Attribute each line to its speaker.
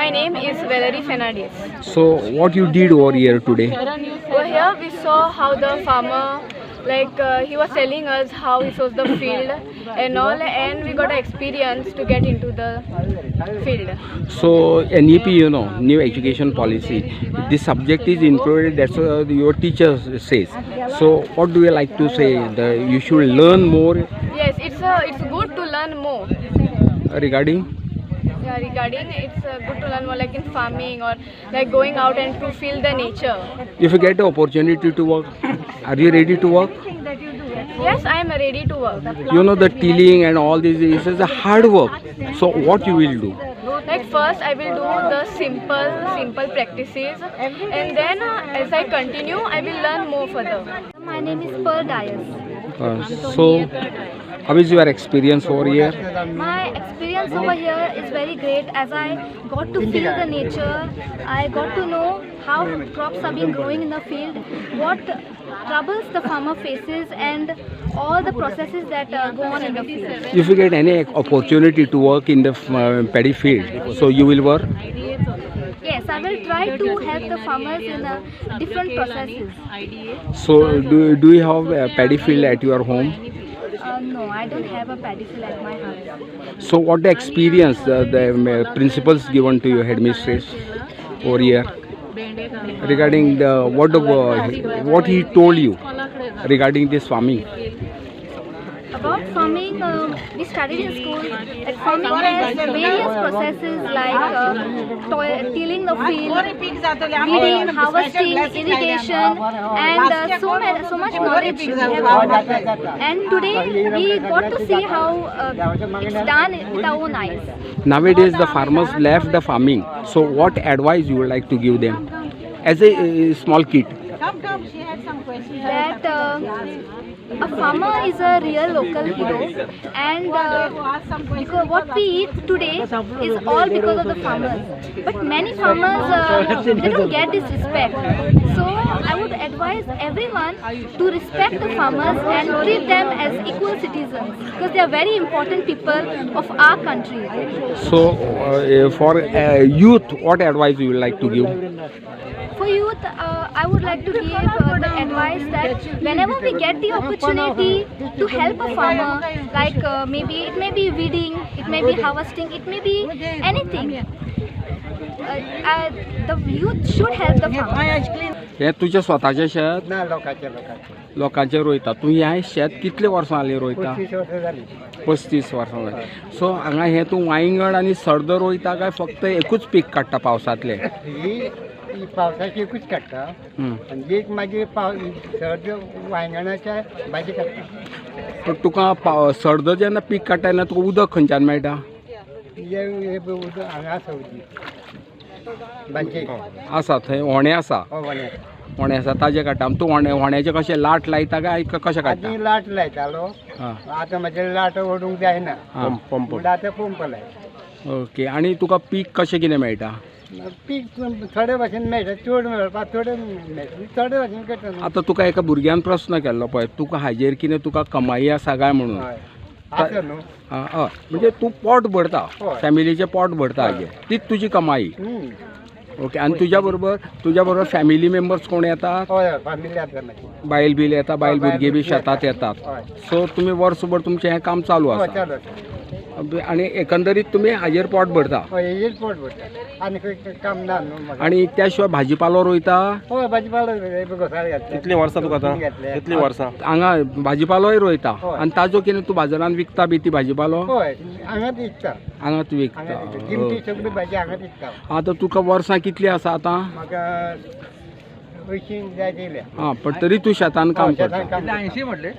Speaker 1: My name is Valerie Fernandez.
Speaker 2: So what you did over here today?
Speaker 1: Over here we saw how the farmer, he was telling us how he sows the field and all, and we got experience to get into the field.
Speaker 2: So NEP, new education policy, this subject is included, that's what your teacher says. So what do you like to say? You should learn more
Speaker 1: Yes, it's good to learn more.
Speaker 2: regarding?
Speaker 1: Yeah, regarding it's good to learn more like in farming or like going out and to feel the nature.
Speaker 2: If you get the opportunity to work, are you ready to work?
Speaker 1: Yes, I am ready to work.
Speaker 2: The tilling and all this is a hard work. So what you will do?
Speaker 1: Like first I will do the simple practices, and then as I continue I will learn more further.
Speaker 3: My name is Pearl Dias.
Speaker 2: So how is your experience over here?
Speaker 3: My experience over here is very great as I got to feel the nature. I got to know how crops are being growing in the field, what troubles the farmer faces, and all the processes that go on in the field.
Speaker 2: If you get any opportunity to work in the paddy field, so you will work?
Speaker 3: Yes, I will try to help the farmers in different processes.
Speaker 2: So do you have a paddy field at your home?
Speaker 3: No, I don't have a paddy field at my house.
Speaker 2: So what the experience the principals given to your headmistress over here regarding what he told you regarding this farming?
Speaker 3: About farming, we studied in school that farming has various processes like tilling the field, weeding, harvesting, irrigation, and so much knowledge we have got. And today we got to see how it's done with our own eyes.
Speaker 2: Nowadays the farmers left the farming. So what advice you would like to give them as a small kid?
Speaker 3: That a farmer is a real local hero, and because what we eat today is all because of the farmers. But many farmers they don't get this respect. So I would advise everyone to respect the farmers and treat them as equal citizens because they are very important people of our country.
Speaker 2: So for youth, what advice you would like to give?
Speaker 3: For youth, I would like to give the advice that whenever we get the opportunity to help a farmer, like maybe it may be weeding, it may be harvesting, it may be anything, the youth should help the farmer.
Speaker 2: हे तुझ्या स्वतःचे शेत
Speaker 4: ना लोकांचे
Speaker 2: लोकांचे रोयता तू हे शेत कितले वर्सां जाली रोयता
Speaker 4: 35 वर्सां जाली
Speaker 2: 35 वर्सां जाली सो हांगा हे तू वांयगण आनी सर्द रोयता काय फक्त एकूच पीक काडटा पावसांतले
Speaker 4: ही पावसाची एकूच काडटा आनी एक मागीर सर्द वांयगणाच्या भाजी काडटा
Speaker 2: पण तुका सर्द जेन्ना पीक काडटा तेन्ना तुका उदक खंयच्यान मेळटा
Speaker 4: हे उदक हांगा आसा उदीक बांचे
Speaker 2: आसा थंय व्होणें आसा
Speaker 4: व्होणें
Speaker 2: व्होणें आसा ताजे काडटा तूं व्होण्याचें कशें लाट लायता काय कशें काडटा
Speaker 4: आदी लाट लायतालो आतां म्हाजे लाट ओडूंक जायना पंप आतां पंप लाय
Speaker 2: ओके आनी तुका पीक कशें कितें मेळटा
Speaker 4: पीक थोडे भाशेन मेळटा चड मेळपाक थोडे मेळटा थोडे भाशेन करता
Speaker 2: आतां तुका एका भुरग्यान प्रश्न केल्लो पळय तुका हाजेर कितें तुका कमाई आसा काय म्हणून
Speaker 4: आसा न्हू
Speaker 2: हय म्हणजे तूं पोट भरता फॅमिलीचें पोट भरता हाजेर तीच तुजी कमाई ओके आनी तुज्या बरोबर फॅमिली मेंबर्स कोण येतात
Speaker 4: हय फॅमिली आसा म्हाजी
Speaker 2: बायल बील येता बायल भुरगीं बी शेतात येतात सो तुमी वर्सभर तुमचें हें काम चालू आसा आनी एकंदरीत तुमी हाजेर पोट भरता
Speaker 4: हेजेर पोट भरता आनी खंय काम ना न्हू
Speaker 2: आनी त्या शिवाय भाजीपालो रोयता
Speaker 4: हय भाजीपालो घोसाळ घातले
Speaker 5: कितलीं वर्सां तुका आतां कितलीं वर्सां
Speaker 2: हांगा भाजीपालोय रोयता आनी ताजो कितें तूं बाजारान विकता बी ती भाजीपालो
Speaker 4: हय हांगाच विकता
Speaker 2: हांगाच विकता
Speaker 4: किमती सगळी भाजी हांगाच विकता
Speaker 2: आतां तुका वर्सां कितलीं आसा आतां
Speaker 4: म्हाका 80 जाय दिल्या
Speaker 2: पण तरी तूं शेतान काम करता
Speaker 4: 80 म्हटलें